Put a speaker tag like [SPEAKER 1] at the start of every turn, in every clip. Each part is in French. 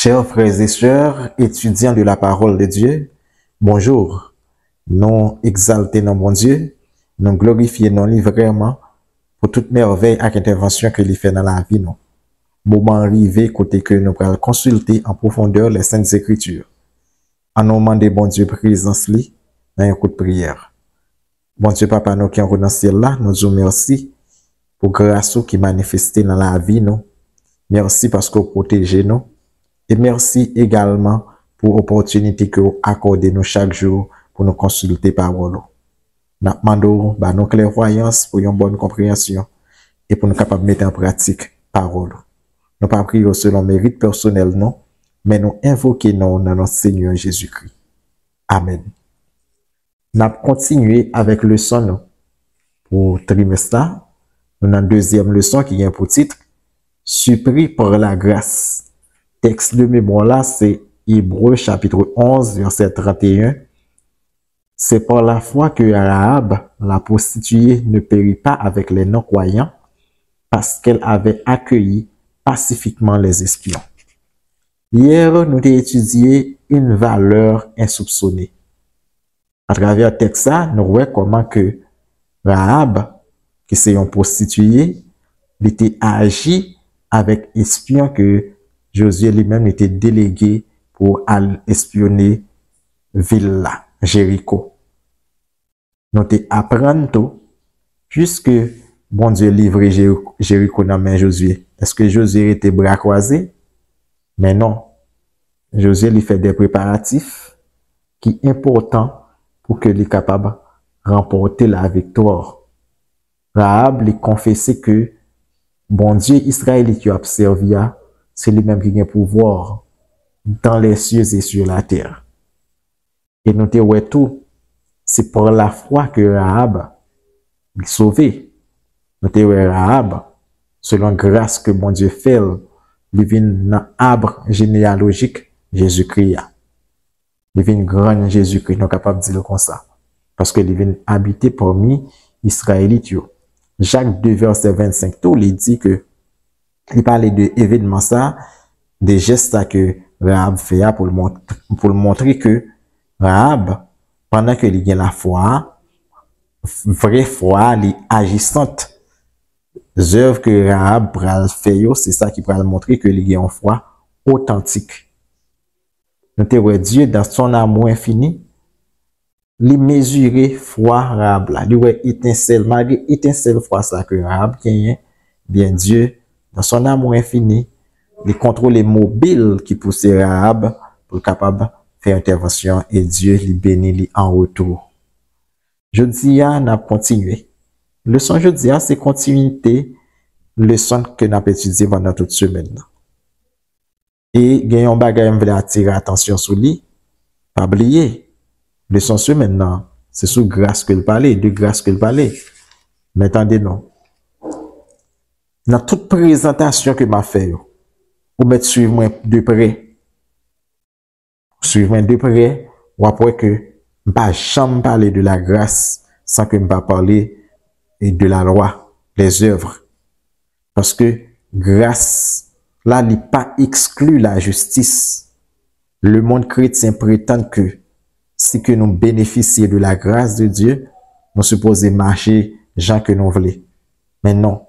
[SPEAKER 1] Chers frères et sœurs, étudiants de la parole de Dieu, bonjour. Nous exaltons notre bon Dieu, nous glorifions nous vraiment pour toute merveille et intervention que lui fait dans la vie. Nous. Moment arrivé, côté que nous allons consulter en profondeur les Saintes Écritures. En nous demandant bon Dieu présence li, dans un coup de prière. Bon Dieu, Papa, nous qui en dans le ciel là, nous vous merci pour grâce qui manifesté dans la vie. Nous. Merci parce que vous protégez nous. Et merci également pour l'opportunité que vous accordez nous chaque jour pour nous consulter parole. Nous demandons nos clairvoyances pour une bonne compréhension et pour nous capables de mettre en pratique parole. Nous pas prier selon mérite personnel, non, mais nous invoquons dans notre Seigneur Jésus-Christ. Amen. Nous continuons avec le leçon pour trimestre. Nous avons une deuxième leçon qui a pour titre Surpris par la grâce. Texte de mémoire là, c'est Hébreux chapitre 11, verset 31. C'est par la foi que Rahab, la prostituée, ne périt pas avec les non-croyants parce qu'elle avait accueilli pacifiquement les espions. Hier, nous avons étudié une valeur insoupçonnée. À travers le texte, nous voyons comment que Rahab, qui c'est une prostituée, était agi avec espions que Josué lui-même était délégué pour aller espionner ville là, Jéricho. Nous te apprendre tout, puisque bon Dieu livrait Jéricho dans main Josué. Est-ce que Josué était bras croisés? Mais non. Josué lui fait des préparatifs qui sont importants pour qu'il soit capable de remporter la victoire. Rahab lui confessait que bon Dieu israélite qui a observé, c'est lui-même qui a pouvoir dans les cieux et sur la terre. Et nous te voyons tout, c'est par la foi que Rahab est sauvé. Nous te voyons Rahab, selon grâce que bon Dieu fait, il vient dans l'arbre généalogique Jésus-Christ. Il vient grand Jésus-Christ, nous sommes capables de dire comme ça. Parce que il vient habiter parmi Israélites. Jacques 2, verset 25, tout, il dit que il parlait de événements ça, des gestes que Rahab fait pour le montrer que Rahab, pendant que il y a la foi, vraie foi, les agissantes œuvres que Rahab fait, c'est ça qui va montrer que il y a une foi authentique. Nous te voyons Dieu dans son amour infini, il mesurait foi Rahab là, il voit étincelle, malgré étincelle foi ça que Rahab gagne, bien Dieu dans son amour infini, il contrôle les mobiles qui poussent Rahab pour capable de faire intervention et Dieu lui bénit en retour. Jeudi, on a continué. Leçon jeudi, c'est continuité, leçon que nous avons étudié pendant toute semaine. Et gagnons bagage, je veux attirer attention sur lui. Pas oublier. Leçon semaine, c'est sous grâce que le parlait, de grâce que le parlait. Mais attendez, non. Dans toute présentation que m'a fait, vous mettez suivre moi de près. Suivre de près, ou après que je ne jamais parler de la grâce sans que je ne parler de la loi, les œuvres. Parce que grâce, là, n'est pas exclu la justice. Le monde chrétien prétend que si que nous bénéficions de la grâce de Dieu, nous supposons marcher gens que nous voulons. Mais non.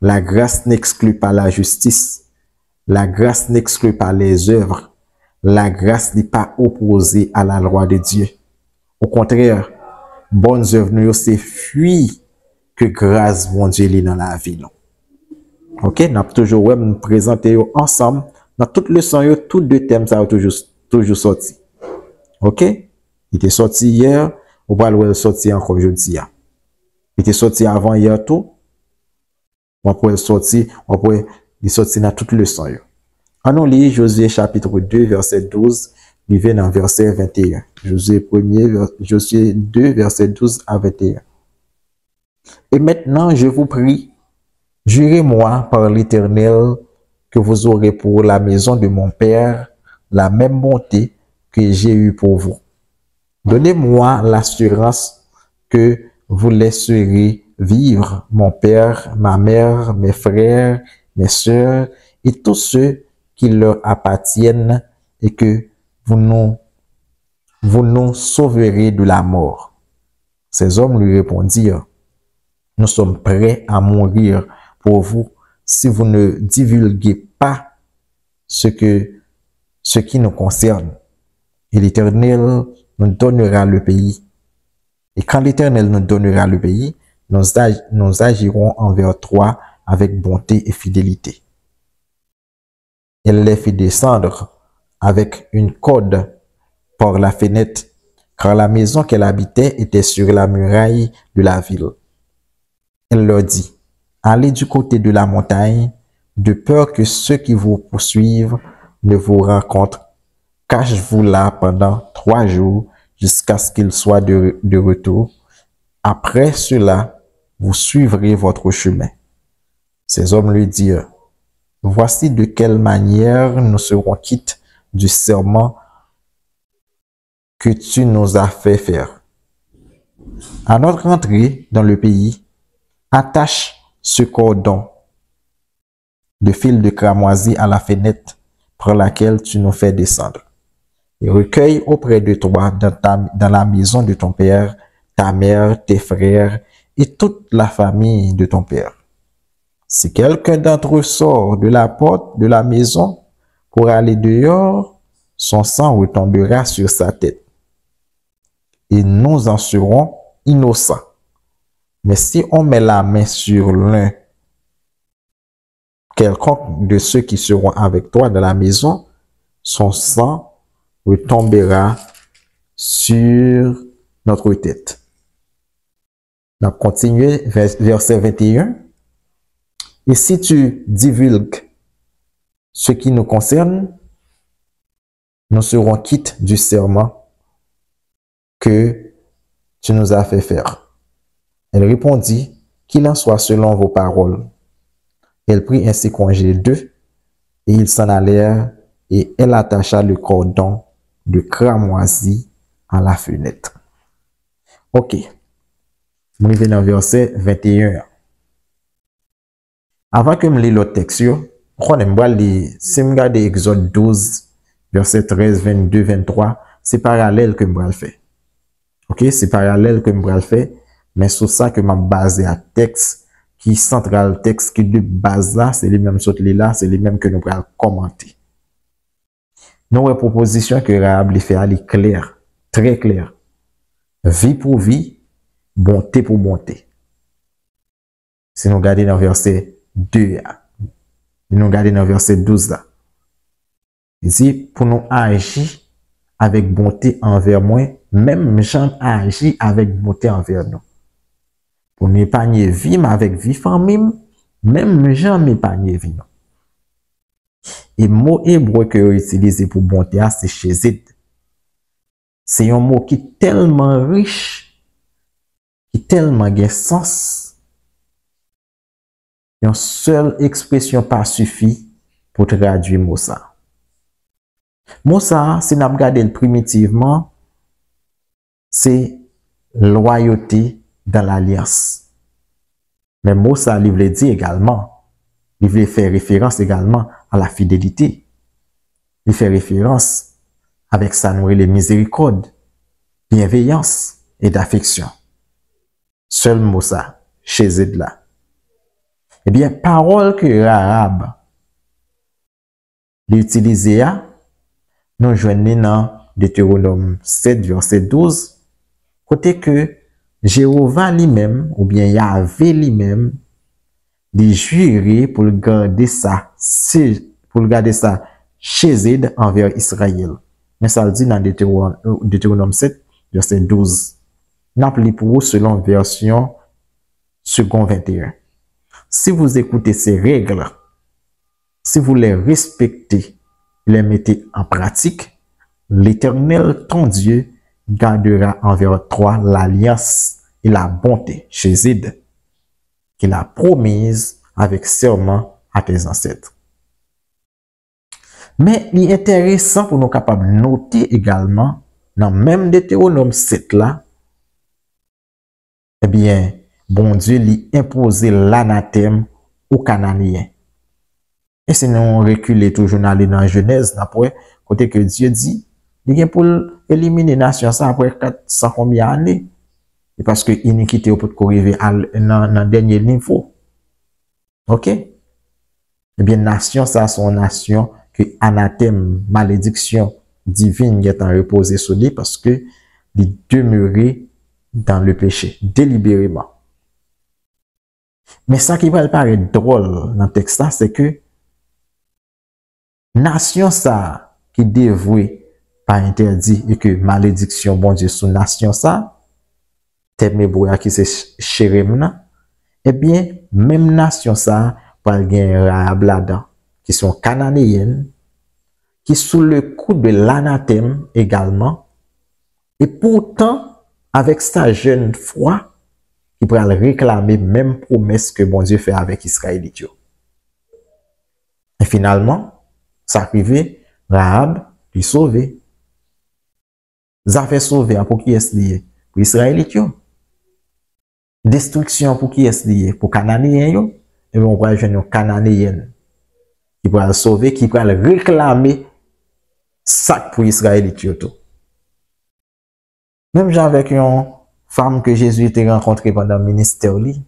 [SPEAKER 1] La grâce n'exclut pas la justice. La grâce n'exclut pas les œuvres. La grâce n'est pas opposée à la loi de Dieu. Au contraire, bonnes œuvres, nous, c'est fuir que grâce, mon Dieu, est dans la vie, non. Ok? Nous avons toujours, nous présenter ensemble. Dans toute leçon, tous deux thèmes, ça a toujours sorti. Ok? Il était sorti hier, on va le sortir encore aujourd'hui. Il était sorti avant hier tout. On peut sortir, dans toute leçon. On lit Josué chapitre 2, verset 12, il vient dans verset 21. Josué 2, verset 12 à 21. Et maintenant, je vous prie, jurez-moi par l'Éternel que vous aurez pour la maison de mon Père la même bonté que j'ai eue pour vous. Donnez-moi l'assurance que vous laisserez vivre mon père, ma mère, mes frères, mes sœurs et tous ceux qui leur appartiennent et que vous nous sauverez de la mort. Ces hommes lui répondirent, nous sommes prêts à mourir pour vous si vous ne divulguez pas ce qui nous concerne. Et l'Éternel nous donnera le pays. Et quand l'Éternel nous donnera le pays, nous agirons envers toi avec bonté et fidélité. Elle les fit descendre avec une corde par la fenêtre, car la maison qu'elle habitait était sur la muraille de la ville. Elle leur dit, allez du côté de la montagne, de peur que ceux qui vous poursuivent ne vous rencontrent. Cache-vous là pendant 3 jours jusqu'à ce qu'ils soient de retour. Après cela, vous suivrez votre chemin. Ces hommes lui dirent, voici de quelle manière nous serons quittes du serment que tu nous as fait faire. À notre entrée dans le pays, attache ce cordon de fil de cramoisi à la fenêtre par laquelle tu nous fais descendre. Et recueille auprès de toi dans la maison de ton père, ta mère, tes frères et toute la famille de ton père. Si quelqu'un d'entre eux sort de la porte de la maison pour aller dehors, son sang retombera sur sa tête. Et nous en serons innocents. Mais si on met la main sur l'un, quelconque de ceux qui seront avec toi dans la maison, son sang retombera sur notre tête. On continue, verset 21. Et si tu divulgues ce qui nous concerne, nous serons quittes du serment que tu nous as fait faire. Elle répondit, qu'il en soit selon vos paroles. Elle prit ainsi congé d'eux, et ils s'en allèrent, et elle attacha le cordon de cramoisi à la fenêtre. Ok. On est dans verset 21. Avant que je lis le texte, si je regarde Exode 12, verset 13, 22, 23, c'est parallèle que je vais le faire. Ok, c'est parallèle que je vais le faire, mais sur ça que je basé à texte, qui central texte, qui de base là, c'est les mêmes choses là, c'est les mêmes que nous allons commenter. Nos propositions que Rahab les fait, elle est claire, très claire. Vie pour vie, bonté pour bonté. Si nous regardons dans verset 2, nous regardons dans verset 12 là. Il dit, pour nous agir avec bonté envers moi, même j'en agis avec bonté envers nous. Pour nous épargner vie, mais avec vie famille, même j'en m'épargner vie. Et le mot hébreu que vous utilisez pour bonté, c'est chesed. C'est un mot qui est tellement riche, qui est tellement de sens. Une seule expression pas suffit pour traduire mot ça. Mot ça, si nous regardons primitivement, c'est loyauté dans l'alliance. Mais mot ça, il veut dire également, il veut faire référence également à la fidélité. Il fait référence avec sa nourriture de miséricorde, bienveillance et d'affection. Seul mot ça, chez là. Eh bien, parole que Rahab l'utilisait, nous joignons dans Deutéronome 7, verset 12, côté que Jéhovah lui-même, ou bien Yahvé lui-même, les jurer pour le garder ça chez envers Israël. Mais ça le dit dans Deutéronome 7, verset 12. N'appelez pour vous selon version second 21. Si vous écoutez ces règles, si vous les respectez, les mettez en pratique, l'Éternel, ton Dieu, gardera envers toi l'alliance et la bonté chez Zid, qu'il a promise avec serment à tes ancêtres. Mais il est intéressant pour nous capables de noter également, dans même Deutéronome 7 là, eh bien, bon Dieu lui imposait l'anathème aux Cananéens. Et si nous reculons toujours dans la Genèse, après, côté que Dieu dit, il y a pour éliminer la nation ça après 400 combien d'années. Et parce que l'iniquité peut arriver dans le dernier niveau. OK? Eh bien, nation, ça, sont nation que anathème, malédiction divine est en reposé sur lui parce que il demeurait dans le péché, délibérément. Mais ça qui va paraître drôle dans le texte, c'est que nation, ça, qui dévouée pas interdit et que malédiction, bon Dieu, sous nation, ça, terme hébreu qui c'est Chéremna, eh bien, même nation, ça, par gen Rahab là-dedans, qui sont cananéennes, qui sous le coup de l'anathème également, et pourtant, avec sa jeune foi, qui pourra réclamer même promesse que bon Dieu fait avec Israël. Et finalement, ça arrivé, Rahab lui sauvé. Ça fait sauver pour qui est lié? Pour Israël. Destruction pour qui est lié? Pour Cananéens. Et on va jouer une Cananéenne qui pourra le sauver, qui pourra le réclamer ça pour Israël. Même genre avec une femme que Jésus était rencontré pendant le ministère, qui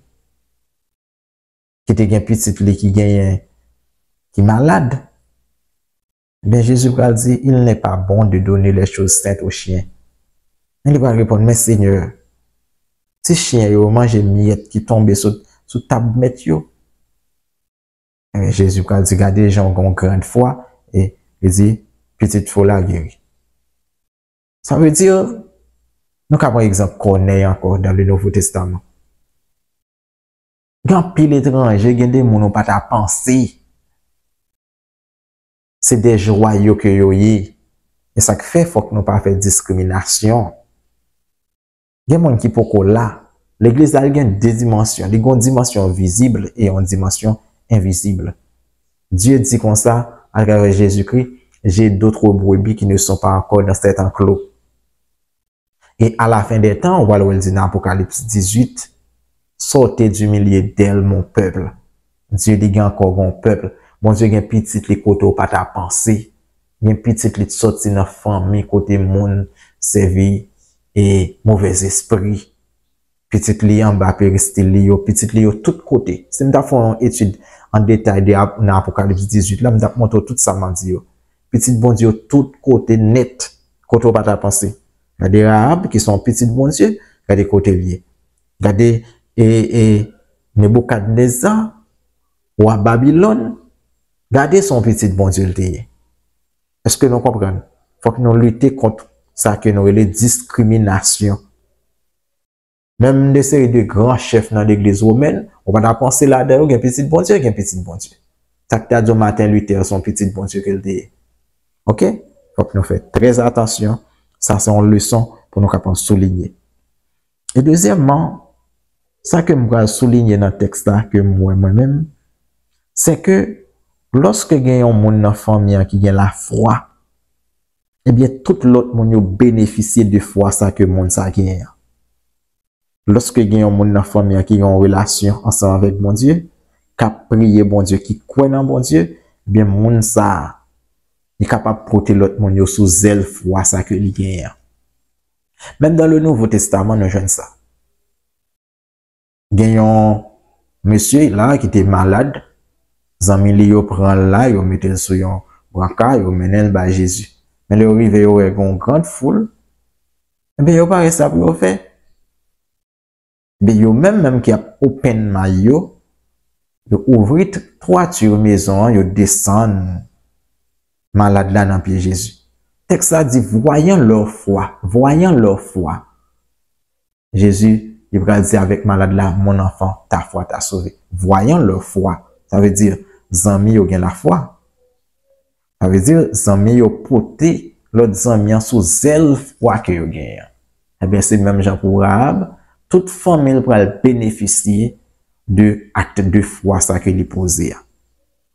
[SPEAKER 1] était un petit qui gagne, qui malade. Mais Jésus va dire, il n'est pas bon de donner les choses saintes aux chiens. Il va répondre, mais Seigneur, si chien yo mange miette qui tombe sous table met yo. Et Jésus va dire, regardez les gens qui ont grande foi, et il dit, petite foi la guéri. Ça veut dire, nous avons un exemple qu'on est encore dans le Nouveau Testament. Quand pile étranger, il y a des gens qui pas ta pensée. C'est des joyaux que yo y. Et ça fait faut que nous pas faire discrimination. Il y a des gens qui sont là. L'église a deux dimensions. Il y a une dimension visible et une dimension invisible. Dieu dit comme ça, à travers Jésus-Christ, j'ai d'autres brebis qui ne sont pas encore dans cet enclos. Et à la fin des temps, on va le dire dans Apocalypse 18, sortez du milieu d'elle, mon peuple. Dieu dit encore mon peuple. Bon Dieu, il y a un petit les côtés pas ta pensée. Il y a un petit les sorti dans la famille, côté monde, servi et mauvais esprit. Petit li en bas, petit li yo, tout côté. Si nous avons une étude en détail dans Apocalypse 18, là, nous avons montré tout ça, dit petit bon Dieu, tout côté net, côté pas ta pensée. Il y a des Rahab qui sont petits bon Dieu, il y a des côtés liés. Il y a des, Nebuchadnezzar, ou à Babylone, regardez son petit bon Dieu le lié. Est-ce que nous comprenons? Faut que nous luttions contre ça que nous les discriminations. Même des séries de grands chefs dans l'église romaine, on va penser là-dedans, il y a un petit bon Dieu, il y a un petit bon Dieu. Ça que tu as dit matin, Luther, son petit bon Dieu qu'il dit. OK? Faut que nous fassions très attention. Ça, c'est une leçon pour nous capables souligner. Et deuxièmement, ça que je vais souligner dans le texte là, que moi-même, c'est que lorsque il y a un monde dans la famille qui a la foi, eh bien, tout l'autre monde bénéficie de foi ça que le monde ça gagne. Lorsque il y a un monde dans la famille qui a une relation ensemble avec mon Dieu, qui a prié bon Dieu, qui croit dans bon Dieu, eh bien, monde ça, il est capable de porter l'autre monde sous zèle foi ça que il gagne. Même dans le Nouveau Testament, nous jouons ça. Il y a un monsieur là qui était malade, zami li yo prend là, yo mette sur yon brancard, yo mène ba Jésus. Mais le arrivé yo avec une grande foule, eh bien yo pas ça pour faire. Mais yo même qui a open maillot, yo ouvrit toiture maison, yo descend malade là dans pied Jésus. Texte ça dit voyant leur foi, Jésus il va dire avec malade là, mon enfant, ta foi t'a sauvé. Voyant leur foi, ça veut dire zami yo gen la foi. Ça veut dire zami yo porté l'autre zami sous zèle foi que yo gen. Eh bien c'est même Jean pour Rahab, toute famille pourra bénéficier de acte de foi ça que lui posé.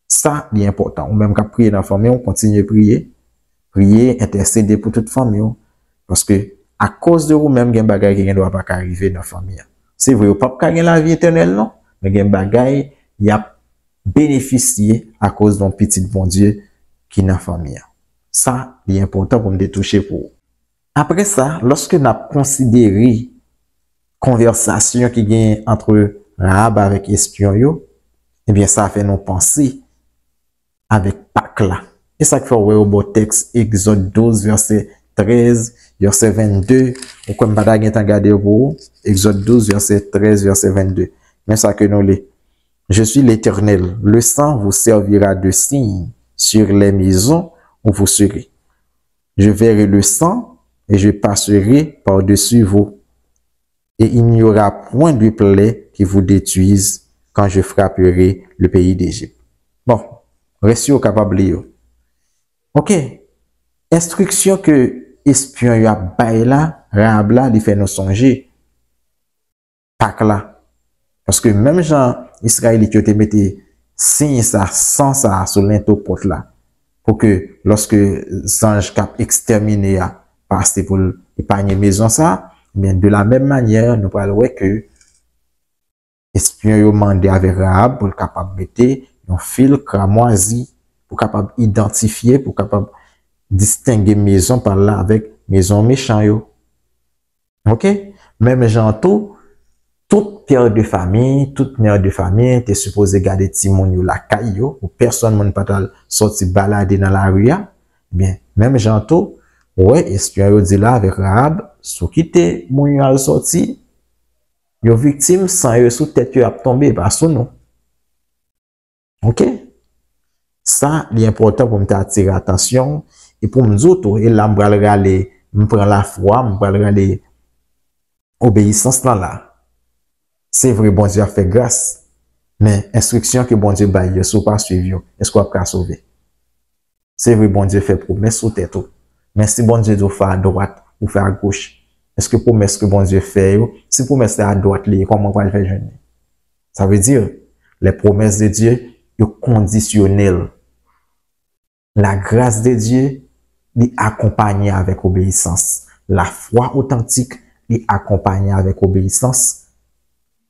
[SPEAKER 1] Ça est important. Ou même qu'à prier dans la famille, on continue à prier, intercéder pour toute famille parce que à cause de vous-même, il y a des bagages qui ne doivent pas arriver dans la famille. C'est vrai, vous ne pouvez pas gagner la vie éternelle, non? Mais il y a des bagages, il y a bénéficier à cause d'un petit bon Dieu qui n'a famille. Ça, c'est important pour me toucher pour vous. Après ça, lorsque nous avons considéré conversation qui gagne entre Rahab avec espion, eh bien, ça fait nous penser avec Pâques là. Et ça fait au beau texte, Exode 12, verset 13, verset 22. Ou comme Bada gen tan gade pour Exode 12, verset 13, verset 22. Mais ça que nous les. Je suis l'Éternel. Le sang vous servira de signe sur les maisons où vous serez. Je verrai le sang et je passerai par-dessus vous. Et il n'y aura point de plaie qui vous détruise quand je frapperai le pays d'Égypte. Bon, restez capable. Ok. Instruction que espion y a bail là, Rahab là, il fait nous songer. Pâques là. Parce que même Jean Israël qui te mettait signe ça, sans ça, sur l'into porte là. Pour que lorsque Zange cap exterminé a passé pour épargner maison ça, bien de la même manière, nous parlons que espion yo mandé avec Rahab pour capable mettre un fil cramoisi pour capable identifier, pour capable distinguer maison par là avec maison méchant yo. OK? Même gens toute père de famille, toute mère de famille était supposé garder Timon yo la caille yo, ou personne moun pas sorti balader dans la rue. Bien, même gens ouais, espion yo dit là avec Rahab, sou quitter moun yo al sorti, yo victime sans yo sous tête yo a tombé par sous nous. OK? Ça, il est important pour me attirer attention et pour me dire et là me prend la foi, me prend les obéissance là. C'est vrai, bon Dieu a fait grâce, mais instruction que bon Dieu baille, si vous pas suivre, est-ce qu'on va sauver? C'est vrai, bon Dieu fait promesse sous tête. Mais si bon Dieu doit faire à droite ou faire à gauche, est-ce que promesse que bon Dieu fait, si promesse à droite, comment on va le faire jeûner? Ça veut dire, les promesses de Dieu, sont conditionnelles. La grâce de Dieu est accompagnée avec obéissance. La foi authentique est accompagnée avec obéissance.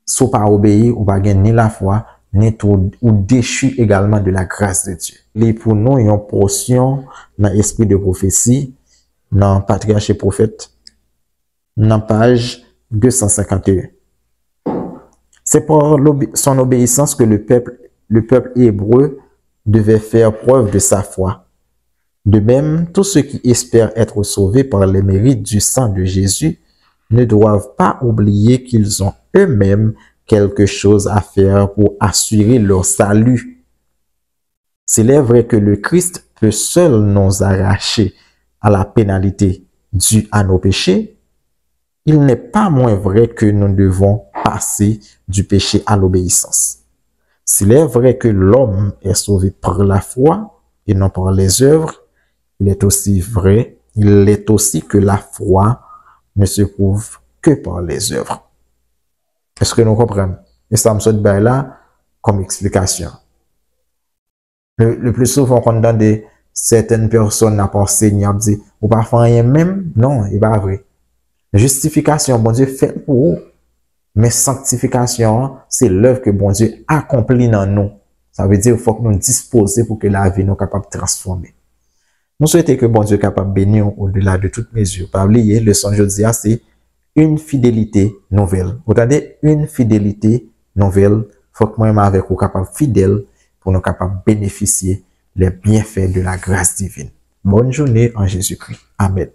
[SPEAKER 1] Si vous pas obéir, ou pas ni la foi, ni tout, ou déchu également de la grâce de Dieu. Les pour nous, une portion dans l'esprit de prophétie, dans Patriarche et Prophète, dans page 251. C'est par son obéissance que le peuple hébreu devait faire preuve de sa foi. De même, tous ceux qui espèrent être sauvés par les mérites du sang de Jésus ne doivent pas oublier qu'ils ont eux-mêmes quelque chose à faire pour assurer leur salut. S'il est vrai que le Christ peut seul nous arracher à la pénalité due à nos péchés, il n'est pas moins vrai que nous devons passer du péché à l'obéissance. S'il est vrai que l'homme est sauvé par la foi et non par les œuvres, il est aussi vrai, il est aussi que la foi ne se prouve que par les œuvres. Est-ce que nous comprenons? Et ça me saute bien là comme explication. Le plus souvent, quand on donne certaines personnes à penser, on dit, ou pas faire rien même, non, il n'est pas vrai. Justification, bon Dieu fait pour vous. Mais sanctification, c'est l'œuvre que bon Dieu accomplit dans nous. Ça veut dire qu'il faut que nous disposer pour que la vie nous soit capable de transformer. Nous souhaitons que bon Dieu soit capable de bénir au-delà de toute mesure. Pas oublier, le son jeudi, c'est une fidélité nouvelle. Vous entendez? Une fidélité nouvelle. Faut que moi-même avec vous capable fidèle pour nous capables de bénéficier les bienfaits de la grâce divine. Bonne journée en Jésus-Christ. Amen.